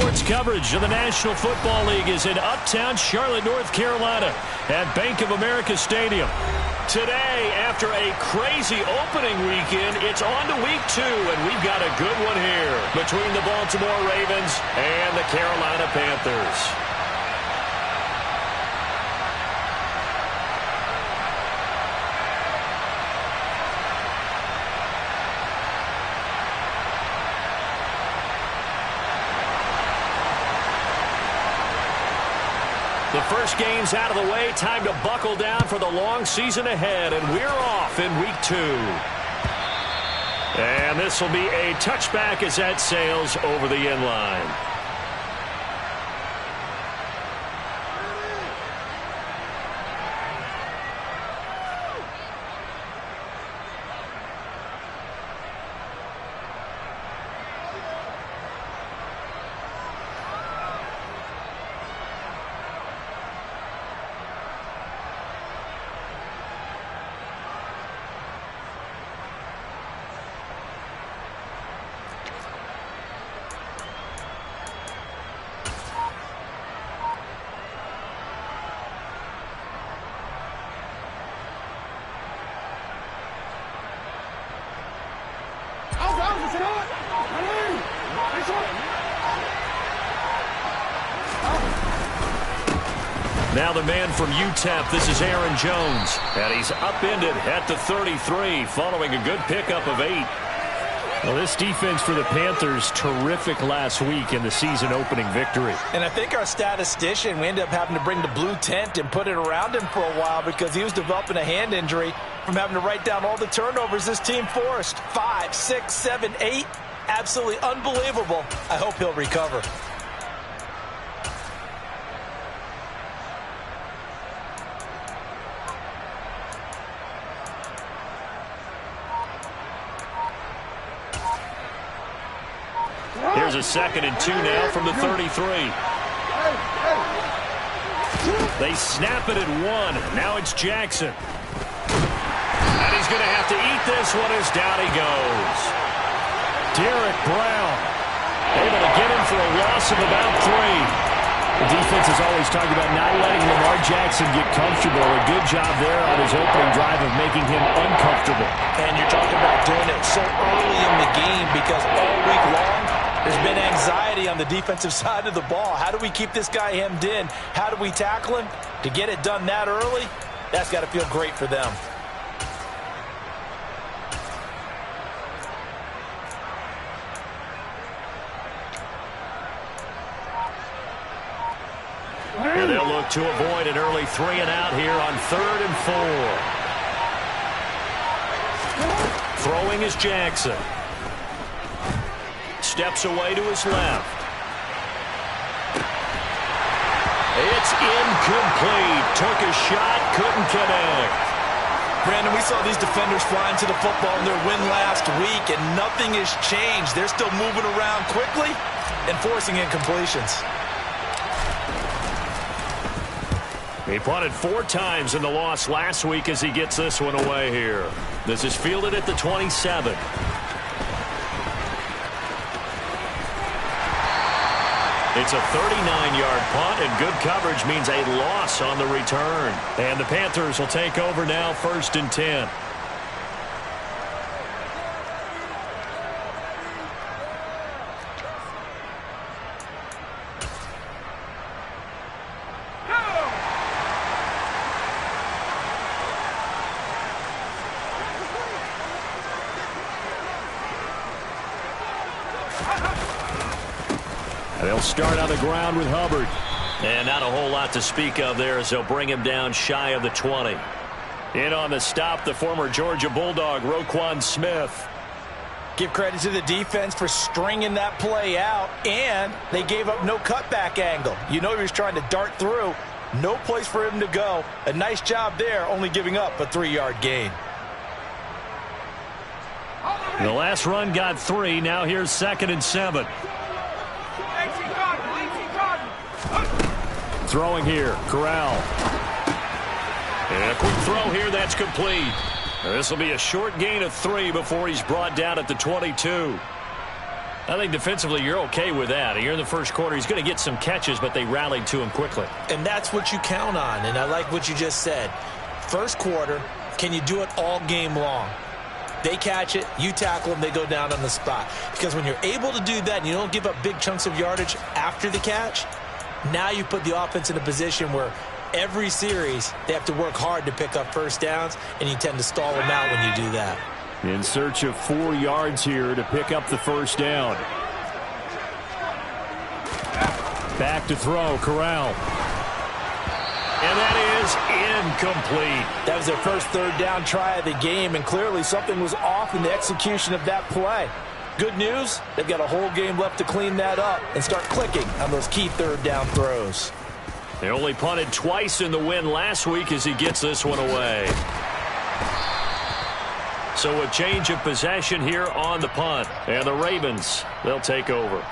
Sports coverage of the National Football League is in uptown Charlotte, North Carolina at Bank of America Stadium. Today, after a crazy opening weekend, it's on to week 2, and we've got a good one here between the Baltimore Ravens and the Carolina Panthers. The first game's out of the way. Time to buckle down for the long season ahead, and we're off in week 2. And this will be a touchback as that sails over the end line. Now the man from UTEP, this is Aaron Jones, and he's upended at the 33 following a good pickup of 8. Well, this defense for the Panthers, terrific last week in the season-opening victory. And I think our statistician, we ended up having to bring the blue tent and put it around him for a while because he was developing a hand injury from having to write down all the turnovers this team forced. 5, 6, 7, 8. Absolutely unbelievable. I hope he'll recover. Here's a 2nd and 2 now from the 33. They snap it at 1. Now it's Jackson. And he's going to have to eat this one as down he goes. Derek Brown able to get him for a loss of about 3. The defense is always talking about not letting Lamar Jackson get comfortable. A good job there on his opening drive of making him uncomfortable. And you're talking about doing it so early in the game because all week long there's been anxiety on the defensive side of the ball. How do we keep this guy hemmed in? How do we tackle him? To get it done that early, that's got to feel great for them. And they'll look to avoid an early 3 and out here on 3rd and 4. Throwing is Jackson. Steps away to his left. It's incomplete. Took a shot, couldn't connect. Brandon, we saw these defenders flying to the football in their win last week, and nothing has changed. They're still moving around quickly and forcing incompletions. He punted 4 times in the loss last week as he gets this one away here. This is fielded at the 27. It's a 39-yard punt, and good coverage means a loss on the return. And the Panthers will take over now, 1st and 10. They'll start on the ground with Hubbard. And not a whole lot to speak of there as they'll bring him down shy of the 20. In on the stop, the former Georgia Bulldog, Roquan Smith. Give credit to the defense for stringing that play out, and they gave up no cutback angle. You know he was trying to dart through. No place for him to go. A nice job there, only giving up a 3-yard gain. The last run got 3. Now here's 2nd and 7. Throwing here, Corral. And a quick throw here, that's complete. This will be a short gain of 3 before he's brought down at the 22. I think defensively you're okay with that. Here in the first quarter, he's going to get some catches, but they rallied to him quickly. And that's what you count on, and I like what you just said. First quarter, can you do it all game long? They catch it, you tackle them, they go down on the spot. Because when you're able to do that and you don't give up big chunks of yardage after the catch, now you put the offense in a position where every series they have to work hard to pick up first downs, and you tend to stall them out when you do that. In search of 4 yards here to pick up the first down. Back to throw, Corral. And that is incomplete. That was their first third down try of the game, and clearly something was off in the execution of that play. Good news, they've got a whole game left to clean that up and start clicking on those key third down throws. They only punted twice in the win last week as he gets this one away. So a change of possession here on the punt. And the Ravens, they'll take over.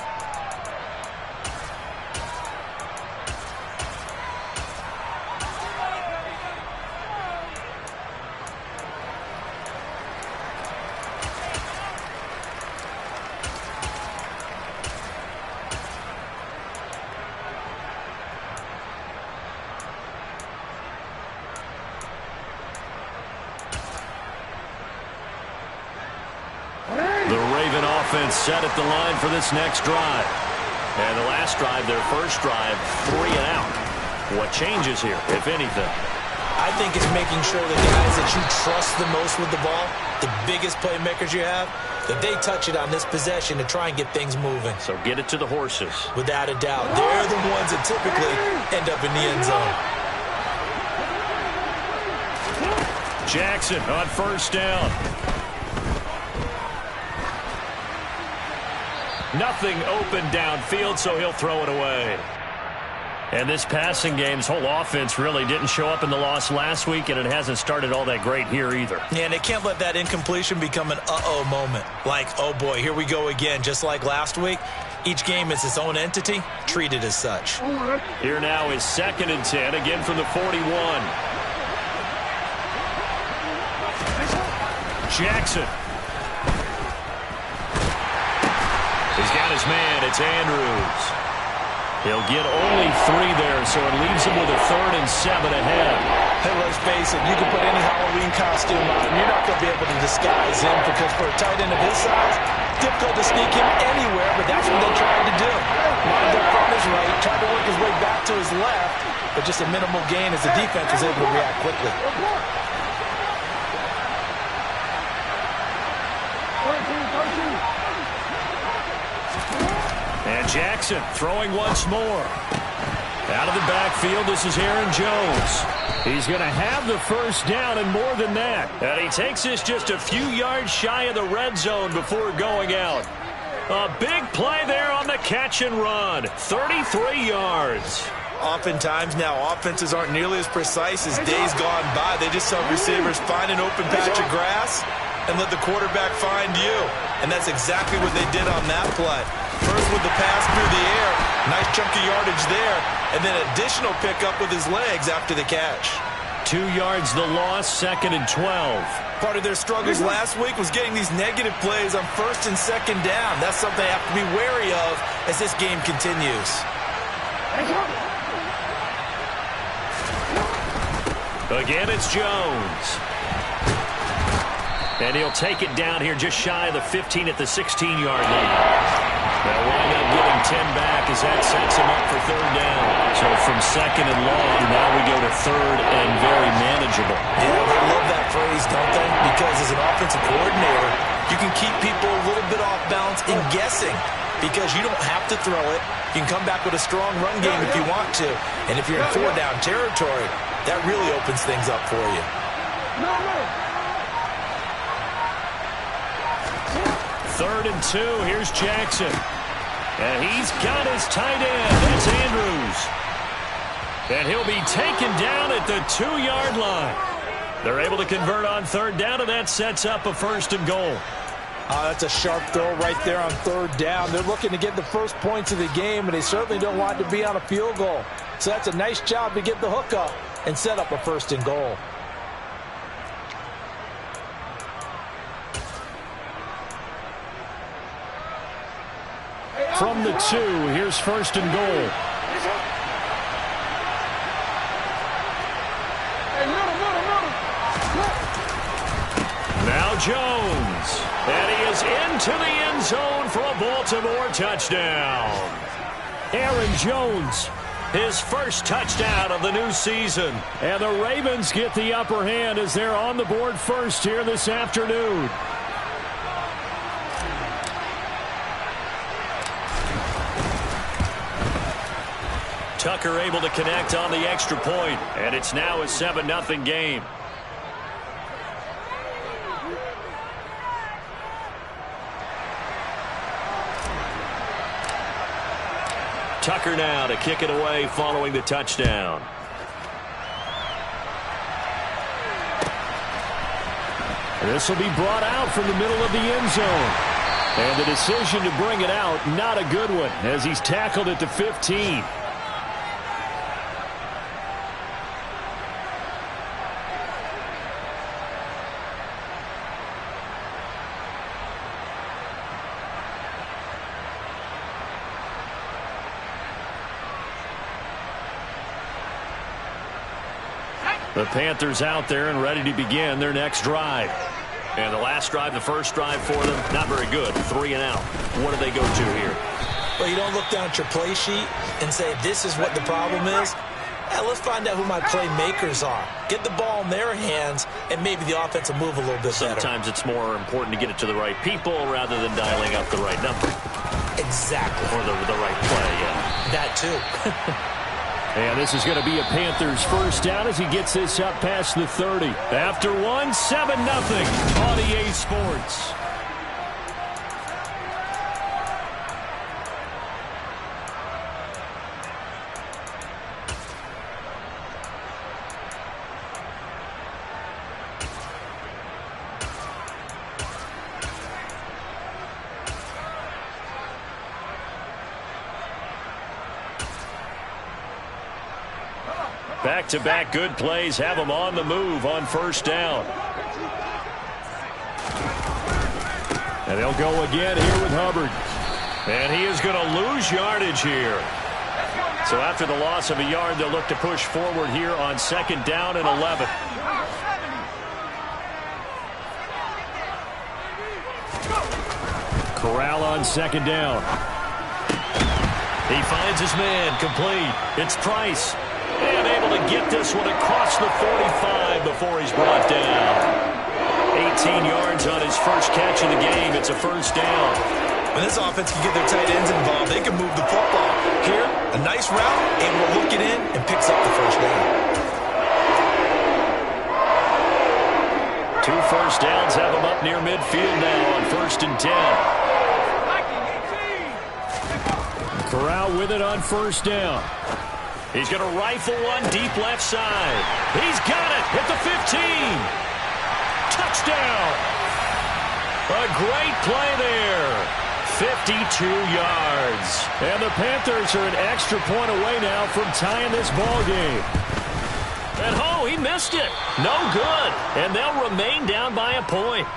Set at the line for this next drive. And the last drive, their first drive, 3 and out. What changes here, if anything? I think it's making sure the guys that you trust the most with the ball, the biggest playmakers you have, that they touch it on this possession to try and get things moving. So get it to the horses. Without a doubt. They're the ones that typically end up in the end zone. Jackson on first down. Nothing open downfield, so he'll throw it away. And this passing game's whole offense really didn't show up in the loss last week, and it hasn't started all that great here either. Yeah, and they can't let that incompletion become an uh-oh moment. Like, oh boy, here we go again, just like last week. Each game is its own entity, treated as such. Here now is 2nd and 10, again from the 41. Jackson. He's got his man. It's Andrews. He'll get only 3 there, so it leaves him with a 3rd and 7 ahead. Hey, let's face it, you can put any Halloween costume on, you're not going to be able to disguise him, because for a tight end of his size, difficult to sneak him anywhere, but that's what they tried to do. Lined up on his right, tried to work his way back to his left, but just a minimal gain as the defense was able to react quickly. And Jackson throwing once more. Out of the backfield, this is Aaron Jones. He's going to have the first down and more than that. And he takes this just a few yards shy of the red zone before going out. A big play there on the catch and run. 33 yards. Oftentimes now, offenses aren't nearly as precise as days gone by. They just help receivers find an open patch of grass and let the quarterback find you. And that's exactly what they did on that play. First with the pass through the air, nice chunk of yardage there, and then additional pickup with his legs after the catch. 2 yards the loss, 2nd and 12. Part of their struggles last week was getting these negative plays on 1st and 2nd down. That's something they have to be wary of as this game continues. Again, it's Jones. And he'll take it down here just shy of the 15 at the 16-yard line. They'll wind up getting 10 back as that sets him up for 3rd down. So from 2nd and long, now we go to 3rd and very manageable. Yeah, they love that phrase, don't they? Because as an offensive coordinator, you can keep people a little bit off balance in guessing, because you don't have to throw it. You can come back with a strong run game if you want to. And if you're in 4-down territory, that really opens things up for you. 3rd and 2. Here's Jackson. And he's got his tight end. That's Andrews. And he'll be taken down at the 2-yard line. They're able to convert on 3rd down, and that sets up a 1st and goal. That's a sharp throw right there on 3rd down. They're looking to get the first points of the game, and they certainly don't want to be on a field goal. So that's a nice job to get the hook up and set up a 1st and goal. from the 2. Here's first and goal. Now Jones. And he is into the end zone for a Baltimore touchdown. Aaron Jones, his first touchdown of the new season. And the Ravens get the upper hand as they're on the board first here this afternoon. Tucker able to connect on the extra point, and it's now a 7-0 game. Tucker now to kick it away following the touchdown. This will be brought out from the middle of the end zone. And the decision to bring it out, not a good one, as he's tackled at the 15. The Panthers out there and ready to begin their next drive. And the last drive, the first drive for them, not very good. 3 and out. What do they go to here? Well, you don't look down at your play sheet and say, this is what the problem is. Let's find out who my playmakers are. Get the ball in their hands, and maybe the offense will move a little bit better. Sometimes it's more important to get it to the right people rather than dialing up the right number. Exactly. Or the right play, yeah. That too. And this is going to be a Panthers first down as he gets this up past the 30. After 1, 7-0 on EA Sports. Back-to-back good plays have him on the move on first down. And they'll go again here with Hubbard. And he is going to lose yardage here. So after the loss of a yard, they'll look to push forward here on second down and 11. Corral on second down. He finds his man complete. It's Price. And able to get this one across the 45 before he's brought down. 18 yards on his first catch of the game. It's a first down. When this offense can get their tight ends involved, they can move the football. Here, a nice route, able to hook it in, and picks up the first down. 2 first downs have him up near midfield now on first and 10. Corral with it on first down. He's going to rifle one deep left side. He's got it at the 15. Touchdown. A great play there. 52 yards. And the Panthers are an extra point away now from tying this ball game. And oh, he missed it. No good. And they'll remain down by a point.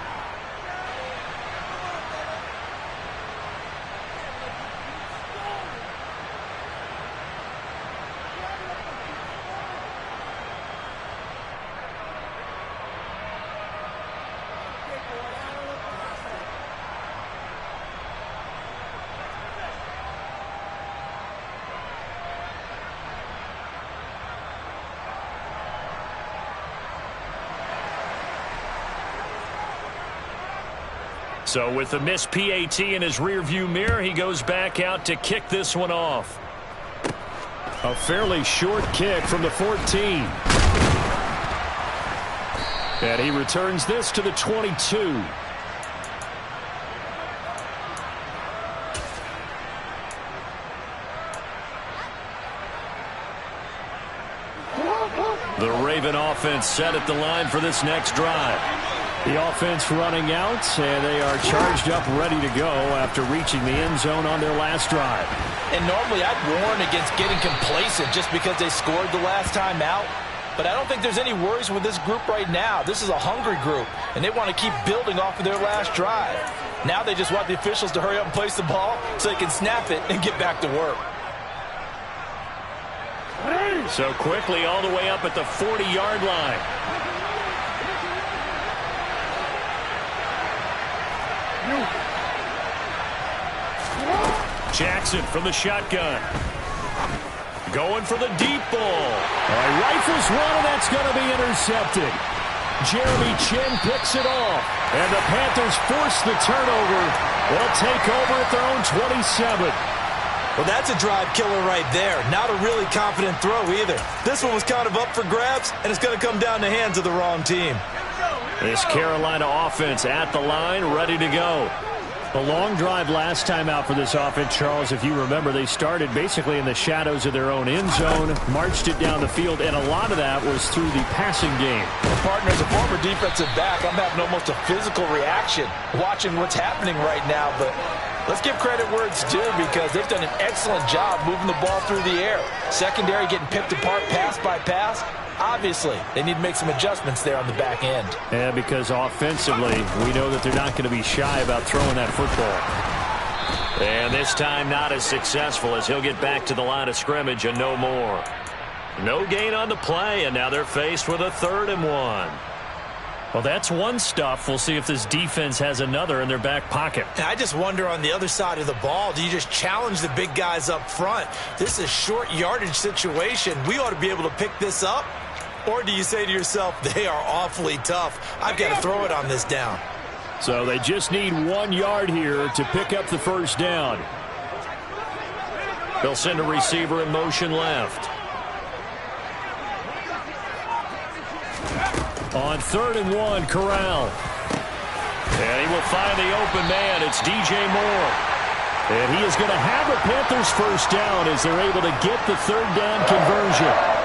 So with the missed PAT in his rearview mirror, he goes back out to kick this one off. A fairly short kick from the 14. And he returns this to the 22. The Raven offense set at the line for this next drive. The offense running out, and they are charged up, ready to go after reaching the end zone on their last drive. And normally I'd warn against getting complacent just because they scored the last time out. But I don't think there's any worries with this group right now. This is a hungry group, and they want to keep building off of their last drive. Now they just want the officials to hurry up and place the ball so they can snap it and get back to work. So quickly all the way up at the 40-yard line. Jackson from the shotgun. Going for the deep ball. Rifles one, and that's going to be intercepted. Jeremy Chin picks it off. And the Panthers force the turnover. They'll take over at their own 27. Well, that's a drive killer right there. Not a really confident throw either. This one was kind of up for grabs, and it's going to come down the hands of the wrong team. This Carolina offense at the line, ready to go. A long drive last time out for this offense, Charles. If you remember, they started basically in the shadows of their own end zone, marched it down the field, and a lot of that was through the passing game. Well, partner, as a former defensive back, I'm having almost a physical reaction watching what's happening right now, but let's give credit where it's due because they've done an excellent job moving the ball through the air. Secondary getting picked apart pass by pass. Obviously, they need to make some adjustments there on the back end. Yeah, because offensively, we know that they're not going to be shy about throwing that football. And this time not as successful as he'll get back to the line of scrimmage and no more. No gain on the play, and now they're faced with a 3rd and 1. Well, that's one stuff. We'll see if this defense has another in their back pocket. And I just wonder on the other side of the ball, do you just challenge the big guys up front? This is a short yardage situation. We ought to be able to pick this up. Or do you say to yourself, they are awfully tough. I've got to throw it on this down. So they just need 1 yard here to pick up the first down. They'll send a receiver in motion left. On 3rd and 1, Corral. And he will find the open man. It's DJ Moore. And he is going to have the Panthers first down as they're able to get the 3rd down conversion.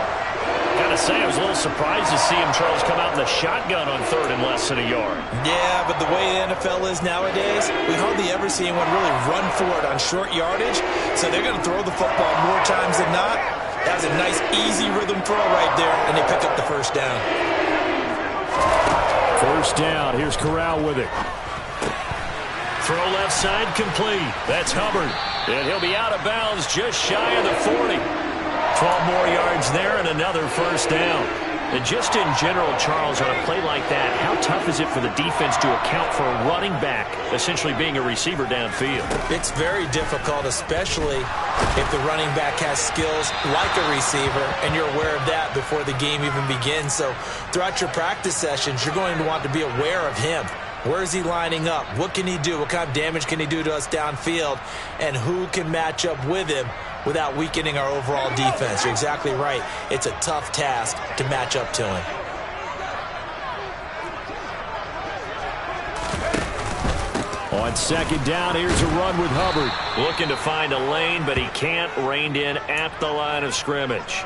Gotta say, I was a little surprised to see him, Charles, come out in the shotgun on 3rd and less than a yard. Yeah, but the way the NFL is nowadays, we hardly ever see anyone really run for it on short yardage. So they're going to throw the football more times than not. That was a nice, easy rhythm throw right there, and they pick up the first down. First down. Here's Corral with it. Throw left side complete. That's Hubbard. And he'll be out of bounds just shy of the 40. 12 more yards there and another first down. And just in general, Charles, on a play like that, how tough is it for the defense to account for a running back essentially being a receiver downfield? It's very difficult, especially if the running back has skills like a receiver, and you're aware of that before the game even begins. So throughout your practice sessions, you're going to want to be aware of him. Where is he lining up? What can he do? What kind of damage can he do to us downfield? And who can match up with him without weakening our overall defense? You're exactly right. It's a tough task to match up to him. On 2nd down, here's a run with Hubbard. Looking to find a lane, but he can't. Reined in at the line of scrimmage.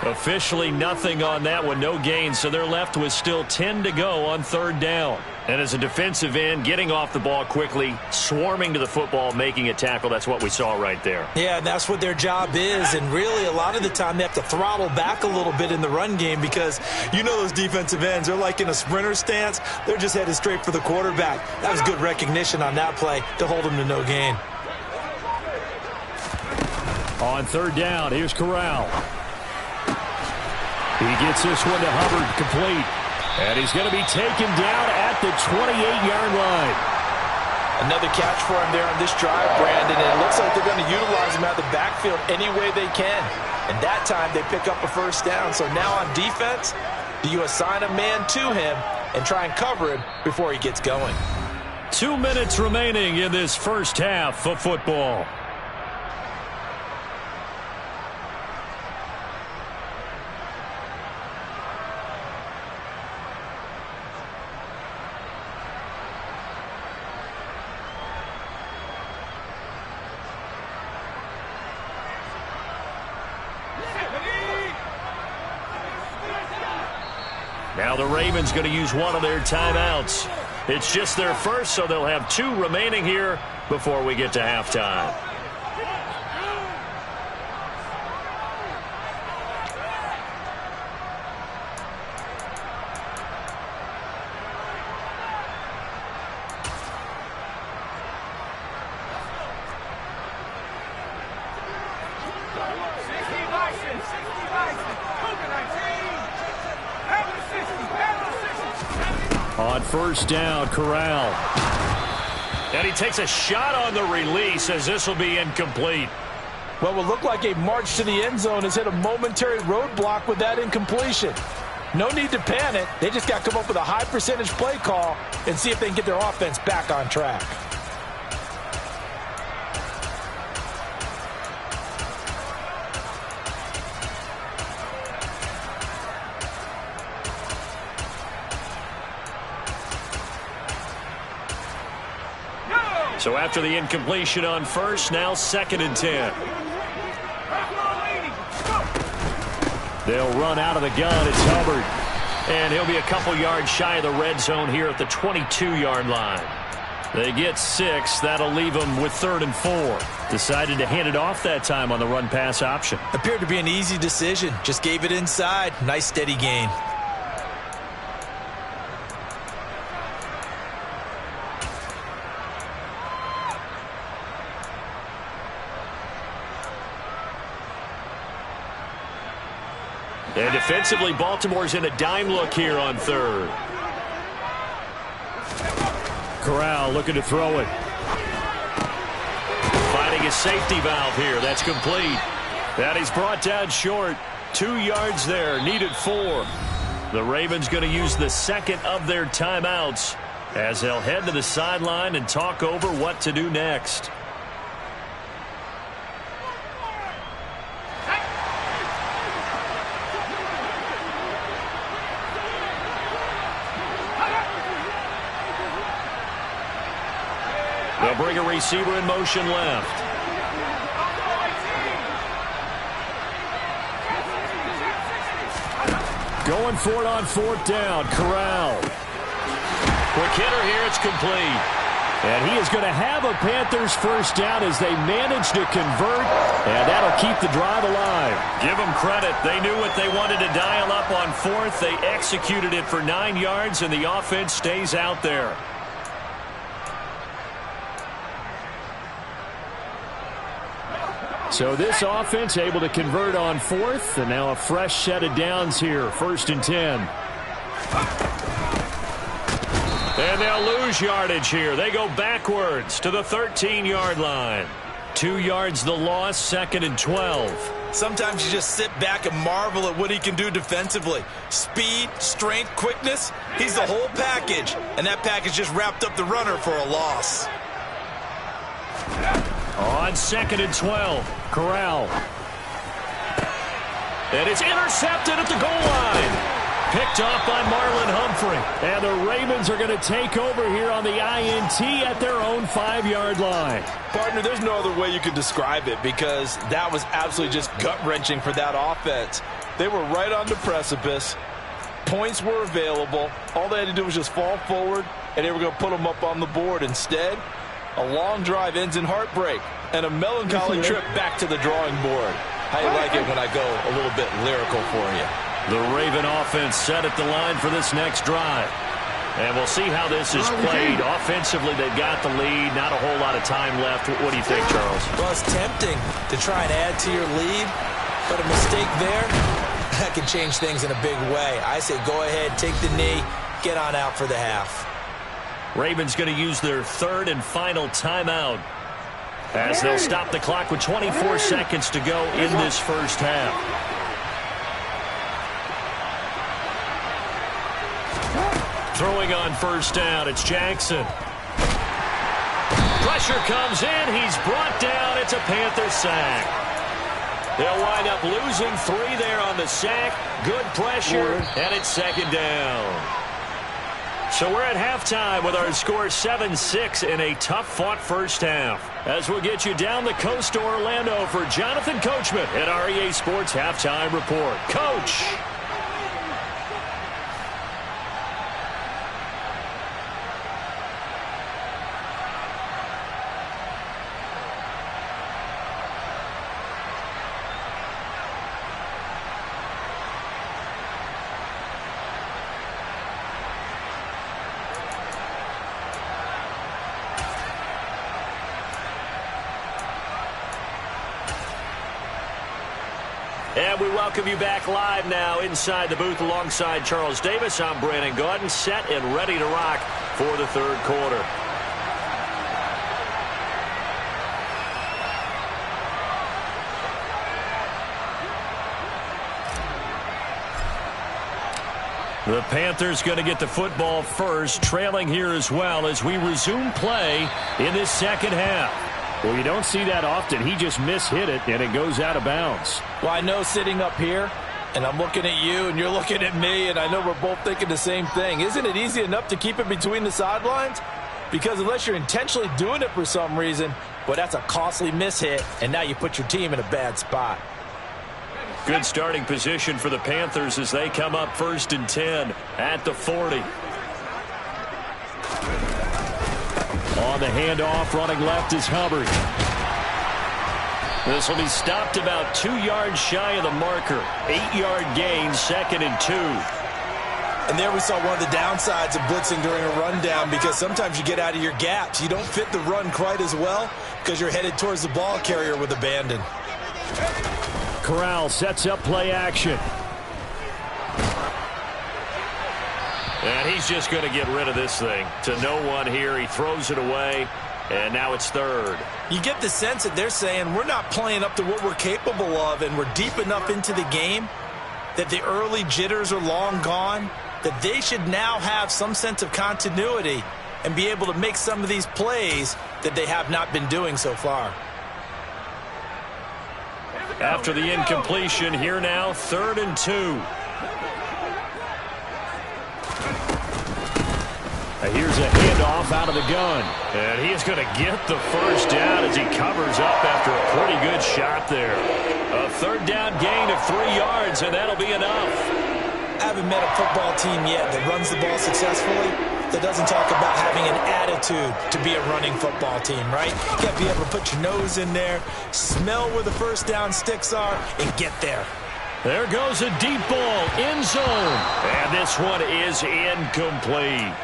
Officially nothing on that one, no gain, so they're left with still 10 to go on 3rd down. And as a defensive end, getting off the ball quickly, swarming to the football, making a tackle, that's what we saw right there. Yeah, and that's what their job is, and really a lot of the time they have to throttle back a little bit in the run game because you know those defensive ends, they're like in a sprinter stance. They're just headed straight for the quarterback. That was good recognition on that play to hold them to no gain. On 3rd down, here's Corral. He gets this one to Hubbard, complete. And he's going to be taken down at the 28-yard line. Another catch for him there on this drive, Brandon, and it looks like they're going to utilize him out of the backfield any way they can. And that time they pick up a first down. So now on defense, do you assign a man to him and try and cover him before he gets going? 2 minutes remaining in this first half of football. Now the Ravens going to use one of their timeouts. It's just their first, so they'll have 2 remaining here before we get to halftime. On first down, Corral. And he takes a shot on the release as this will be incomplete. What will look like a march to the end zone has hit a momentary roadblock with that incompletion. No need to panic. They just got to come up with a high percentage play call and see if they can get their offense back on track. So after the incompletion on first, now 2nd and 10. They'll run out of the gun. It's Hubbard. And he'll be a couple yards shy of the red zone here at the 22-yard line. They get 6. That'll leave them with 3rd and 4. Decided to hand it off that time on the run-pass option. Appeared to be an easy decision. Just gave it inside. Nice steady gain. And defensively, Baltimore's in a dime look here on 3rd. Corral looking to throw it. Finding a safety valve here. That's complete. And he's brought down short. 2 yards there. Needed 4. The Ravens going to use the 2nd of their timeouts as they'll head to the sideline and talk over what to do next. They'll bring a receiver in motion left. Going for it on 4th down. Corral. Quick hitter here. It's complete. And he is going to have a Panthers first down as they manage to convert. And that'll keep the drive alive. Give them credit. They knew what they wanted to dial up on 4th. They executed it for 9 yards, and the offense stays out there. So this offense able to convert on 4th, and now a fresh set of downs here. 1st and 10. And they'll lose yardage here. They go backwards to the 13-yard line. 2 yards the loss, 2nd and 12. Sometimes you just sit back and marvel at what he can do defensively. Speed, strength, quickness. He's the whole package. And that package just wrapped up the runner for a loss. On 2nd and 12, Corral. And it's intercepted at the goal line. Picked off by Marlon Humphrey. And the Ravens are going to take over here on the INT at their own 5-yard line. Partner, there's no other way you could describe it because that was absolutely just gut-wrenching for that offense. They were right on the precipice. Points were available. All they had to do was just fall forward, and they were going to put them up on the board. Instead, a long drive ends in heartbreak and a melancholy trip back to the drawing board. How you like it when I go a little bit lyrical for you? The Raven offense set at the line for this next drive. And we'll see how this is played. Offensively, they've got the lead. Not a whole lot of time left. What do you think, Charles? Well, it's tempting to try and add to your lead, but a mistake there, that can change things in a big way. I say go ahead, take the knee, get on out for the half. Ravens going to use their 3rd and final timeout as they'll stop the clock with 24 seconds to go in this first half. Throwing on first down, it's Jackson. Pressure comes in. He's brought down. It's a Panther sack. They'll wind up losing 3 there on the sack. Good pressure, and it's 2nd down. So we're at halftime with our score 7-6 in a tough-fought first half. As we'll get you down the coast to Orlando for Jonathan Coachman at REA Sports Halftime Report. Coach. And we welcome you back live now inside the booth alongside Charles Davis. I'm Brandon Gaudin, set and ready to rock for the third quarter. The Panthers going to get the football first, trailing here as well as we resume play in this second half. Well, you don't see that often. He just mishit it, and it goes out of bounds. Well, I know sitting up here, and I'm looking at you, and you're looking at me, and I know we're both thinking the same thing. Isn't it easy enough to keep it between the sidelines? Because unless you're intentionally doing it for some reason, well, that's a costly mishit, and now you put your team in a bad spot. Good starting position for the Panthers as they come up 1st and 10 at the 40. On the handoff, running left is Hubbard. This will be stopped about 2 yards shy of the marker. 8-yard gain, 2nd and 2. And there we saw one of the downsides of blitzing during a rundown, because sometimes you get out of your gaps. You don't fit the run quite as well because you're headed towards the ball carrier with abandon. Corral sets up play action. And he's just going to get rid of this thing to no one here. He throws it away, and now it's 3rd. You get the sense that they're saying we're not playing up to what we're capable of, and we're deep enough into the game that the early jitters are long gone, that they should now have some sense of continuity and be able to make some of these plays that they have not been doing so far. After the incompletion, here now, 3rd and 2. Here's a handoff out of the gun. And he is going to get the first down as he covers up after a pretty good shot there. A 3rd down gain of 3 yards, and that'll be enough. I haven't met a football team yet that runs the ball successfully that doesn't talk about having an attitude to be a running football team, right? You got to be able to put your nose in there, smell where the first down sticks are, and get there. There goes a deep ball, end zone. And this one is incomplete.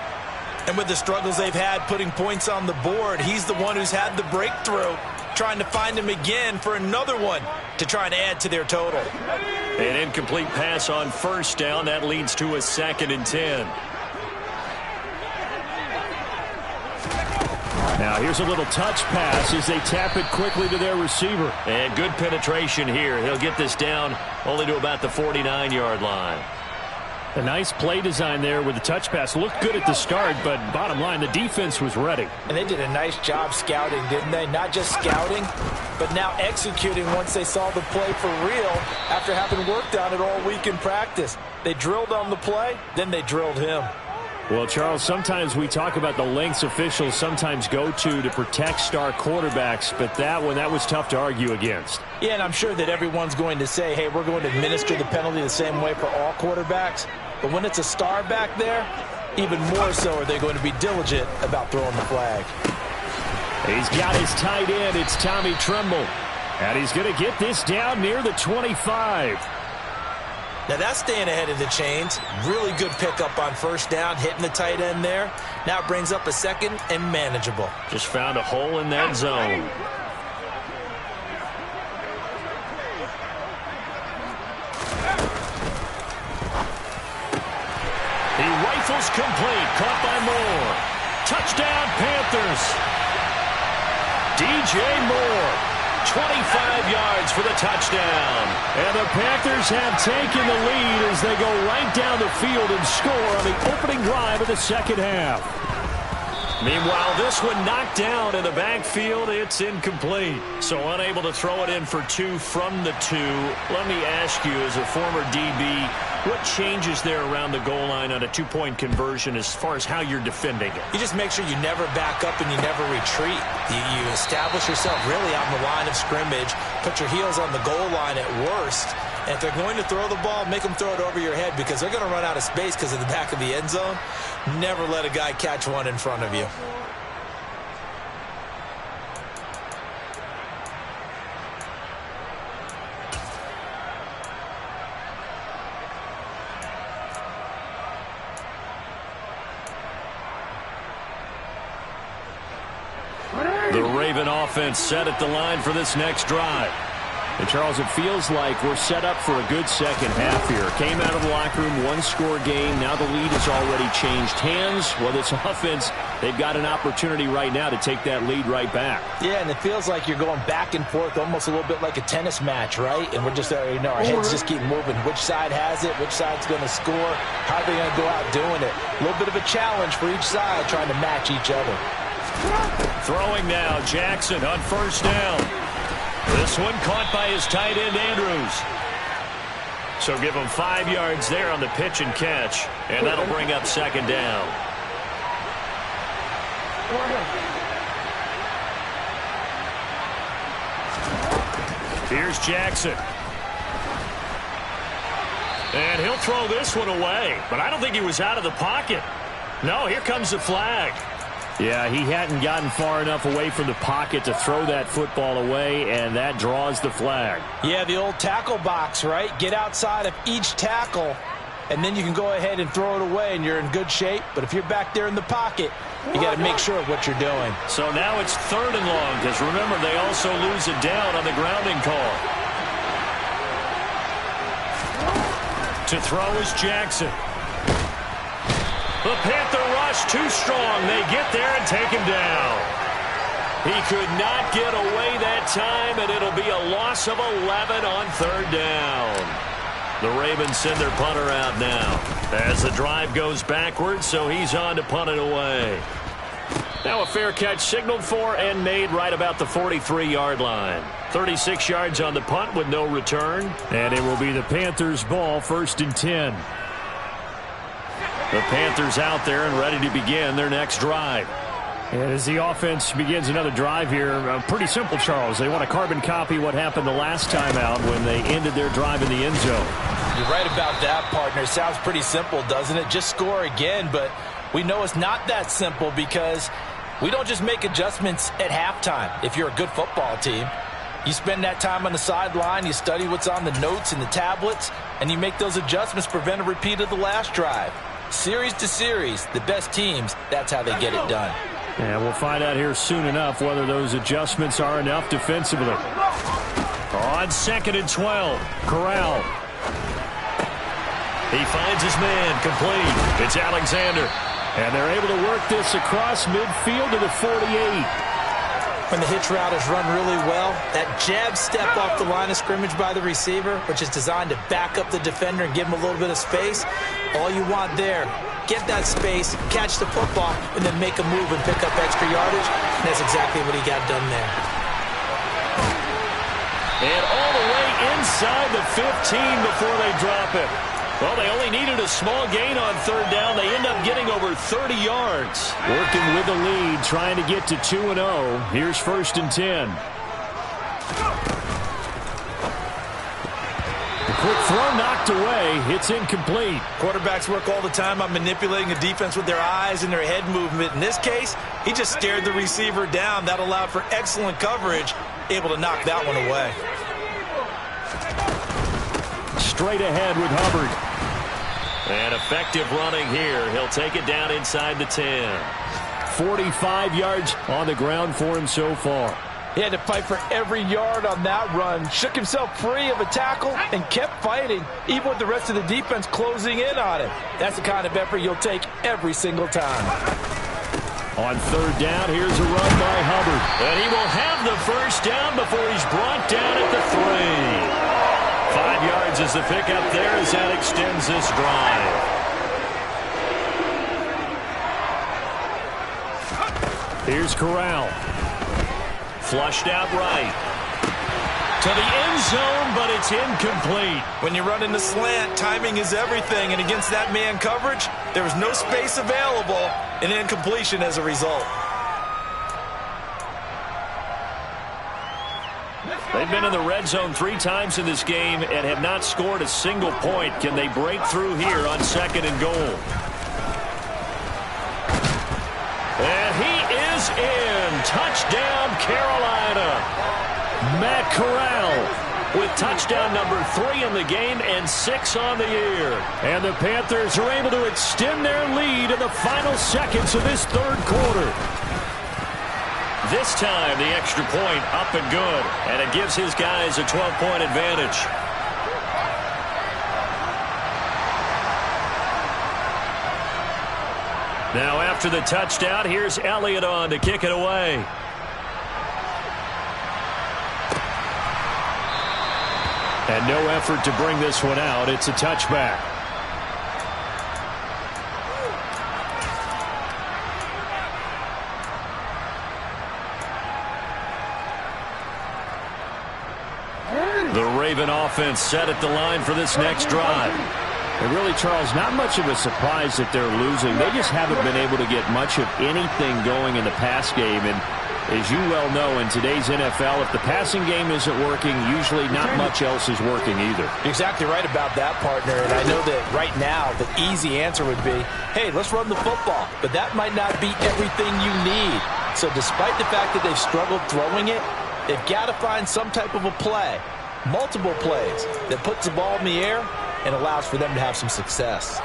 And with the struggles they've had putting points on the board, he's the one who's had the breakthrough, trying to find him again for another one to try and add to their total. An incomplete pass on 1st down. That leads to a 2nd and 10. Now here's a little touch pass as they tap it quickly to their receiver. And good penetration here. He'll get this down only to about the 49-yard line. A nice play design there with the touch pass. Looked good at the start, but bottom line, the defense was ready. And they did a nice job scouting, didn't they? Not just scouting, but now executing once they saw the play for real after having worked on it all week in practice. They drilled on the play, then they drilled him. Well, Charles, sometimes we talk about the lengths officials sometimes go to protect star quarterbacks, but that was tough to argue against. Yeah, and I'm sure that everyone's going to say, hey, we're going to administer the penalty the same way for all quarterbacks. But when it's a star back there, even more so are they going to be diligent about throwing the flag. He's got his tight end. It's Tommy Tremble. And he's going to get this down near the 25. Now that's staying ahead of the chains. Really good pickup on 1st down, hitting the tight end there. Now it brings up a 2nd and manageable. Just found a hole in that zone. He rifles complete, caught by Moore. Touchdown Panthers. DJ Moore. 25 yards for the touchdown. And the Panthers have taken the lead as they go right down the field and score on the opening drive of the second half. Meanwhile, this one knocked down in the backfield. It's incomplete. So unable to throw it in for 2 from the 2. Let me ask you, as a former DB, what changes there around the goal line on a 2-point conversion as far as how you're defending it? You just make sure you never back up and you never retreat. You establish yourself really on the line of scrimmage, put your heels on the goal line at worst. And if they're going to throw the ball, make them throw it over your head because they're going to run out of space because of the back of the end zone. Never let a guy catch one in front of you. The Raven offense set at the line for this next drive. And, Charles, it feels like we're set up for a good second half here. Came out of the locker room, one-score game. Now the lead has already changed hands. Well, this offense, they've got an opportunity right now to take that lead right back. Yeah, and it feels like you're going back and forth almost a little bit like a tennis match, right? And we're just, our heads just keep moving. Which side has it? Which side's going to score? How are they going to go out doing it? A little bit of a challenge for each side trying to match each other. Throwing now, Jackson on first down. This one caught by his tight end, Andrews. So give him 5 yards there on the pitch and catch, and that'll bring up second down. Here's Jackson. And he'll throw this one away, but I don't think he was out of the pocket. No, here comes the flag. Yeah, he hadn't gotten far enough away from the pocket to throw that football away, and that draws the flag. Yeah, the old tackle box, right? Get outside of each tackle, and then you can go ahead and throw it away, and you're in good shape. But if you're back there in the pocket, you got to make sure of what you're doing. So now it's 3rd and long, because remember, they also lose it down on the grounding call. To throw is Jackson. The Panther rush too strong. They get there and take him down. He could not get away that time, and it'll be a loss of 11 on 3rd down. The Ravens send their punter out now as the drive goes backwards, so he's on to punt it away. Now a fair catch signaled for and made right about the 43-yard line. 36 yards on the punt with no return, and it will be the Panthers' ball, 1st and 10. The Panthers out there and ready to begin their next drive. And as the offense begins another drive here, pretty simple, Charles. They want to carbon copy what happened the last time out when they ended their drive in the end zone. You're right about that, partner. It sounds pretty simple, doesn't it? Just score again, but we know it's not that simple because we don't just make adjustments at halftime. If you're a good football team, you spend that time on the sideline, you study what's on the notes and the tablets, and you make those adjustments to prevent a repeat of the last drive. Series to series, the best teams, that's how they get it done. And we'll find out here soon enough whether those adjustments are enough defensively. On 2nd and 12, Corral. He finds his man, complete. It's Alexander. And they're able to work this across midfield to the 48. When the hitch route is run really well, that jab step off the line of scrimmage by the receiver, which is designed to back up the defender and give him a little bit of space, all you want there, get that space, catch the football, and then make a move and pick up extra yardage. And that's exactly what he got done there. And all the way inside the 15 before they drop it. Well, they only needed a small gain on 3rd down. They end up getting over 30 yards. Working with the lead, trying to get to 2-0. Here's 1st and 10. The quick throw knocked away. It's incomplete. Quarterbacks work all the time on manipulating the defense with their eyes and their head movement. In this case, he just stared the receiver down. That allowed for excellent coverage, able to knock that one away. Straight ahead with Hubbard. And effective running here. He'll take it down inside the 10. 45 yards on the ground for him so far. He had to fight for every yard on that run. Shook himself free of a tackle and kept fighting, even with the rest of the defense closing in on him. That's the kind of effort you'll take every single time. On 3rd down, here's a run by Hubbard. And he will have the 1st down before he's brought down at the 3. 5 yards is the pickup there as that extends this drive. Here's Corral. Flushed out right. To the end zone, but it's incomplete. When you run in the slant, timing is everything. And against that man coverage, there was no space available, and incompletion as a result. They've been in the red zone 3 times in this game and have not scored a single point. Can they break through here on 2nd and goal? And he is in. Touchdown, Carolina. Matt Corral with touchdown number 3 in the game and 6 on the year. And the Panthers are able to extend their lead in the final seconds of this 3rd quarter. This time, the extra point up and good. And it gives his guys a 12-point advantage. Now, after the touchdown, here's Elliott on to kick it away. And no effort to bring this one out. It's a touchback. The Raven offense set at the line for this next drive. And really, Charles, not much of a surprise that they're losing. They just haven't been able to get much of anything going in the pass game. And as you well know, in today's NFL, if the passing game isn't working, usually not much else is working either. You're exactly right about that, partner. And I know that right now the easy answer would be, hey, let's run the football. But that might not be everything you need. So despite the fact that they've struggled throwing it, they've got to find some type of a play, multiple plays, that puts the ball in the air and allows for them to have some success.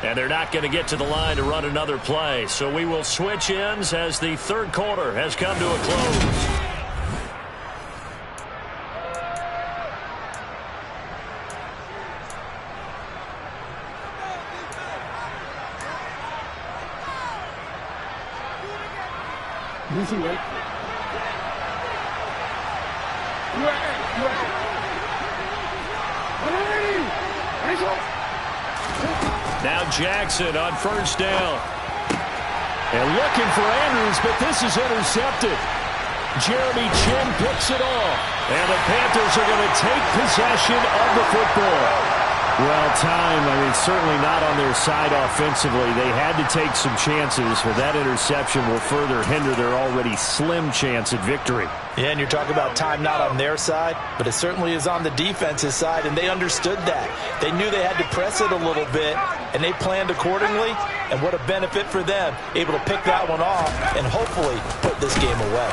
And they're not going to get to the line to run another play. So we will switch ends as the third quarter has come to a close. Now Jackson on first down. And looking for Andrews, but this is intercepted. Jeremy Chin picks it off. And the Panthers are going to take possession of the football. Well, time, certainly not on their side offensively. They had to take some chances, but that interception will further hinder their already slim chance at victory. Yeah, and you're talking about time not on their side, but it certainly is on the defense's side, and they understood that. They knew they had to press it a little bit, and they planned accordingly, and what a benefit for them, able to pick that one off and hopefully put this game away.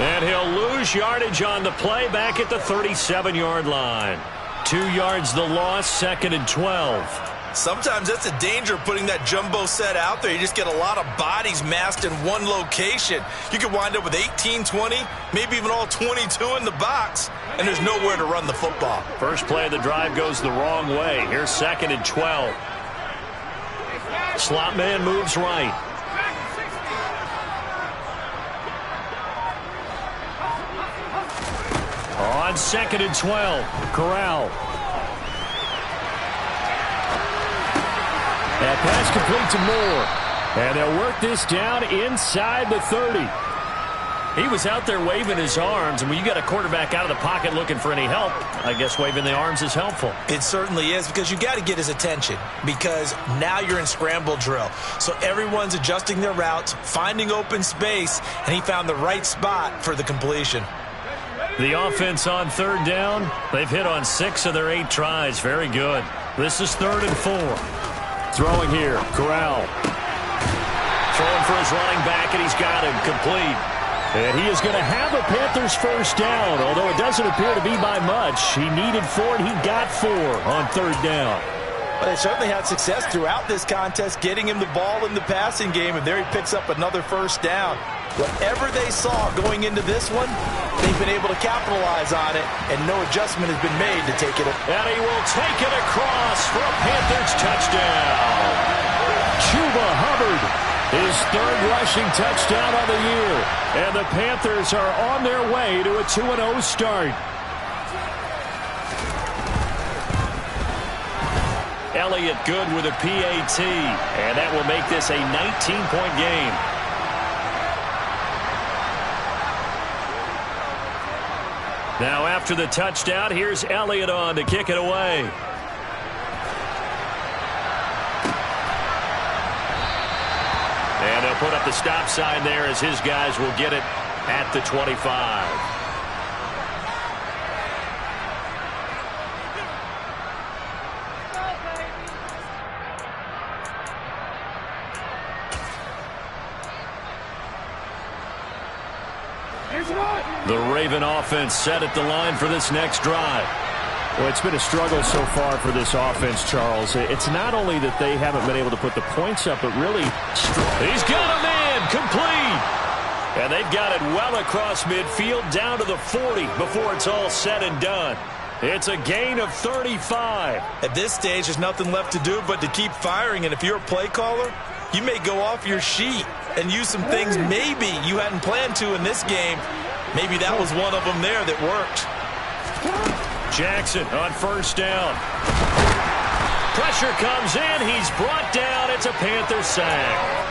And he'll lose yardage on the play back at the 37-yard line. 2 yards the loss, 2nd and 12. Sometimes that's a danger of putting that jumbo set out there. You just get a lot of bodies massed in one location. You could wind up with 18, 20, maybe even all 22 in the box, and there's nowhere to run the football. First play of the drive goes the wrong way. Here's 2nd and 12. Slot man moves right. On 2nd and 12, Corral. That pass complete to Moore. And they'll work this down inside the 30. He was out there waving his arms, and when you got a quarterback out of the pocket looking for any help, I guess waving the arms is helpful. It certainly is, because you got to get his attention, because now you're in scramble drill. So everyone's adjusting their routes, finding open space, and he found the right spot for the completion. The offense on third down, they've hit on 6 of their 8 tries. Very good. This is 3rd and 4. Throwing here, Corral. Throwing for his running back, and he's got him complete. And he is going to have a Panthers first down, although it doesn't appear to be by much. He needed 4, and he got 4 on 3rd down. But they certainly had success throughout this contest, getting him the ball in the passing game, and there he picks up another first down. Whatever they saw going into this one, they've been able to capitalize on it, and no adjustment has been made to take it. And he will take it across for a Panthers touchdown. Chuba Hubbard, his 3rd rushing touchdown of the year. And the Panthers are on their way to a 2-0 start. Elliott good with a PAT, and that will make this a 19-point game. Now after the touchdown, here's Elliott on to kick it away. And they'll put up the stop sign there as his guys will get it at the 25. The Raven offense set at the line for this next drive. Well, it's been a struggle so far for this offense, Charles. It's not only that they haven't been able to put the points up, but really... He's got him in, complete. And they've got it well across midfield down to the 40 before it's all said and done. It's a gain of 35. At this stage, there's nothing left to do but to keep firing. And if you're a play caller, you may go off your sheet and use some things maybe you hadn't planned to in this game. Maybe that was one of them there that worked. Jackson on first down. Pressure comes in. He's brought down. It's a Panther sack.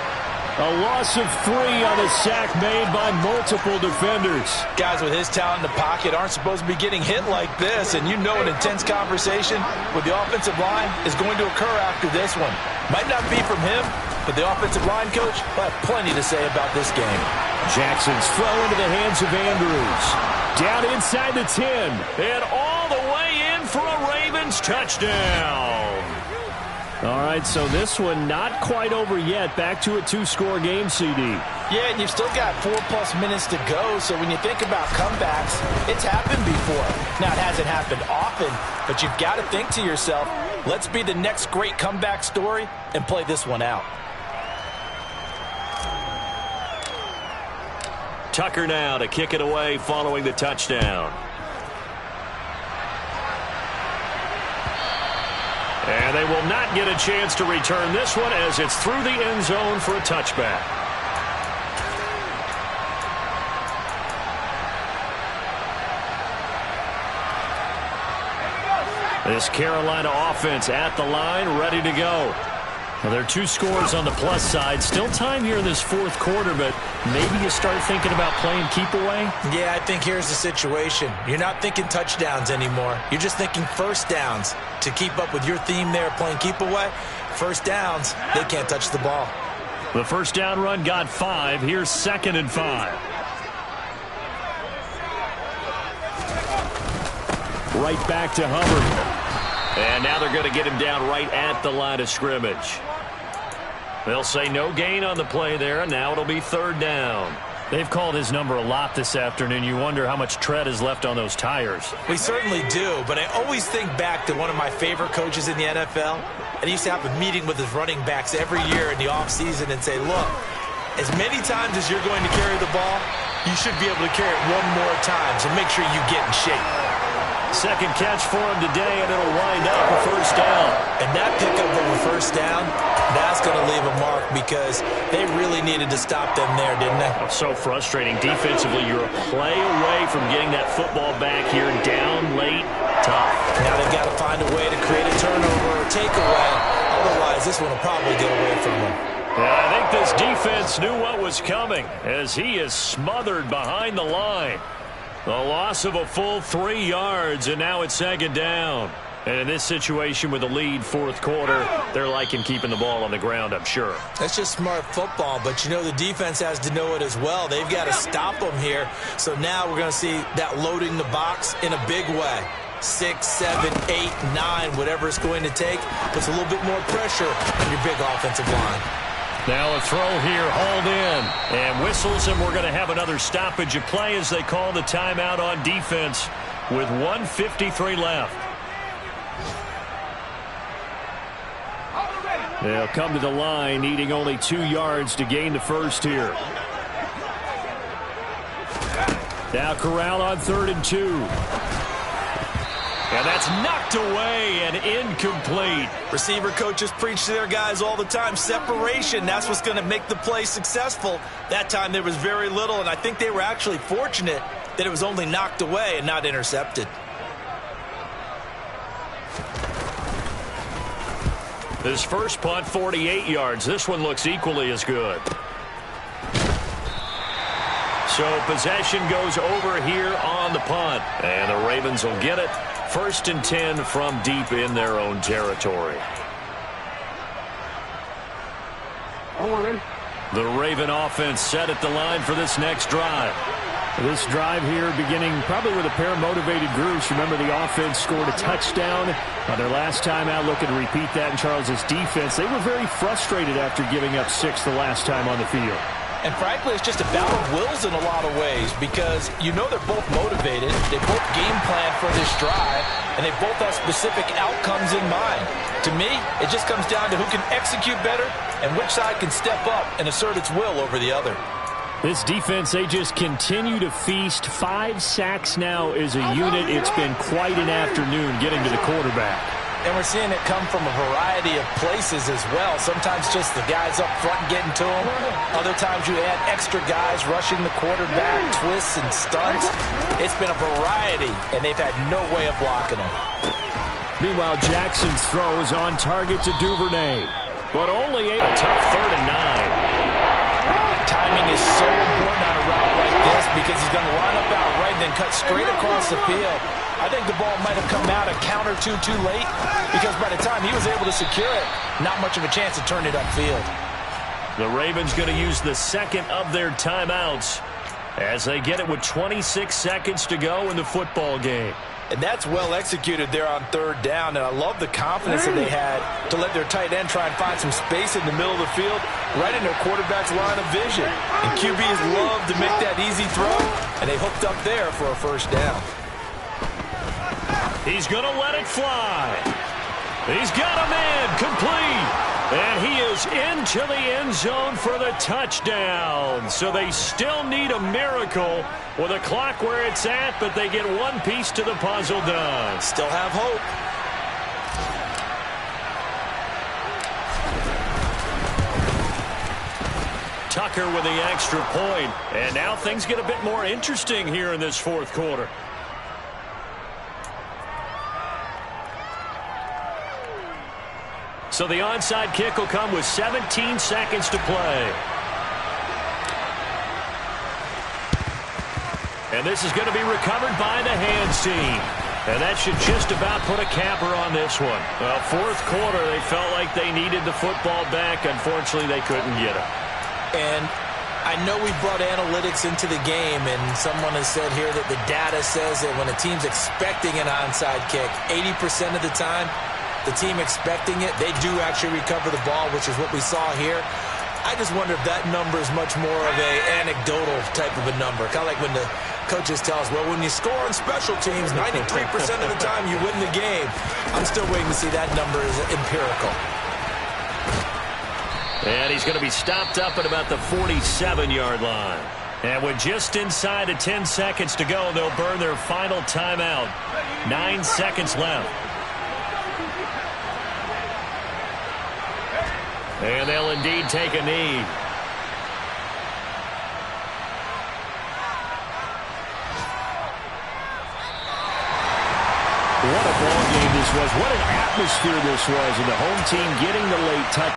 A loss of 3 on a sack made by multiple defenders. Guys with his talent in the pocket aren't supposed to be getting hit like this, and you know an intense conversation with the offensive line is going to occur after this one. Might not be from him, but the offensive line coach will have plenty to say about this game. Jackson's throw into the hands of Andrews. Down inside the 10. And all the way in for a Ravens touchdown. All right, so this one not quite over yet. Back to a 2-score game, CD. Yeah, and you've still got 4+ minutes to go, so when you think about comebacks, it's happened before. Now, it hasn't happened often, but you've got to think to yourself, let's be the next great comeback story and play this one out. Tucker now to kick it away following the touchdown. And they will not get a chance to return this one as it's through the end zone for a touchback. This Carolina offense at the line, ready to go. Well, there are 2 scores on the plus side. Still time here in this 4th quarter, but maybe you start thinking about playing keep away? Yeah, I think here's the situation. You're not thinking touchdowns anymore. You're just thinking first downs. To keep up with your theme there, playing keep away, first downs, they can't touch the ball. The first down run got 5. Here's 2nd and 5. Right back to Hubbard. And now they're going to get him down right at the line of scrimmage. They'll say no gain on the play there, and now it'll be 3rd down. They've called his number a lot this afternoon. You wonder how much tread is left on those tires. We certainly do, but I always think back to one of my favorite coaches in the NFL. And he used to have a meeting with his running backs every year in the offseason and say, look, as many times as you're going to carry the ball, you should be able to carry it one more time, so make sure you get in shape. Second catch for him today, and it'll wind up a first down. And that pickup of a first down, that's going to leave a mark because they really needed to stop them there, didn't they? So frustrating. Defensively, you're a play away from getting that football back here, down late, tough. Now they've got to find a way to create a turnover or takeaway. Otherwise, this one will probably get away from them. Yeah, I think this defense knew what was coming as he is smothered behind the line. The loss of a full 3 yards, and now it's 2nd down. And in this situation with the lead 4th quarter, they're liking keeping the ball on the ground, I'm sure. That's just smart football, but you know the defense has to know it as well. They've got to stop them here. So now we're going to see that loading the box in a big way. 6, 7, 8, 9, whatever it's going to take, puts a little bit more pressure on your big offensive line. Now a throw here, hauled in, and whistles, and we're going to have another stoppage of play as they call the timeout on defense with 1:53 left. They'll come to the line, needing only 2 yards to gain the first here. Now Corral on 3rd and 2. And that's knocked away and incomplete. Receiver coaches preach to their guys all the time. Separation, that's what's going to make the play successful. That time there was very little, and I think they were actually fortunate that it was only knocked away and not intercepted. His first punt, 48 yards. This one looks equally as good. So possession goes over here on the punt. And the Ravens will get it. 1st and 10 from deep in their own territory. The Raven offense set at the line for this next drive. This drive here beginning probably with a pair of motivated groups. Remember, the offense scored a touchdown on their last time out. Looking to repeat that in Charles's defense. They were very frustrated after giving up 6 the last time on the field. And frankly, it's just a battle of wills in a lot of ways because you know they're both motivated. They both game plan for this drive, and they both have specific outcomes in mind. To me, it just comes down to who can execute better and which side can step up and assert its will over the other. This defense, they just continue to feast. 5 sacks now as a unit. It's been quite an afternoon getting to the quarterback. And we're seeing it come from a variety of places as well. Sometimes just the guys up front getting to him. Other times you add extra guys rushing the quarterback, twists and stunts. It's been a variety, and they've had no way of blocking him. Meanwhile, Jackson's throw is on target to Duvernay, but only a tough 3rd and 9. Timing is so important on a route like this because he's going to line up outright and then cut straight across the field. I think the ball might have come out a count or two too late because by the time he was able to secure it, not much of a chance to turn it upfield. The Ravens going to use the second of their timeouts as they get it with 26 seconds to go in the football game. And that's well executed there on 3rd down, and I love the confidence that they had to let their tight end try and find some space in the middle of the field right in their quarterback's line of vision. And QBs love to make that easy throw, and they hooked up there for a 1st down. He's going to let it fly. He's got him in, complete. And he is into the end zone for the touchdown. So they still need a miracle with a clock where it's at, but they get one piece to the puzzle done. Still have hope. Tucker with the extra point. And now things get a bit more interesting here in this 4th quarter. So the onside kick will come with 17 seconds to play. And this is going to be recovered by the hands team. And that should just about put a capper on this one. Well, 4th quarter, they felt like they needed the football back. Unfortunately, they couldn't get it. And I know we brought analytics into the game, and someone has said here that the data says that when a team's expecting an onside kick, 80% of the time, the team expecting it, they do actually recover the ball, which is what we saw here. I just wonder if that number is much more of a anecdotal type of a number. Kind of like when the coaches tell us, well, when you score on special teams, 93% of the time you win the game. I'm still waiting to see that number is empirical. And he's going to be stopped up at about the 47-yard line. And with just inside of 10 seconds to go, they'll burn their final timeout. 9 seconds left. And they'll indeed take a knee. What a ball game this was. What an atmosphere this was. And the home team getting the late touch.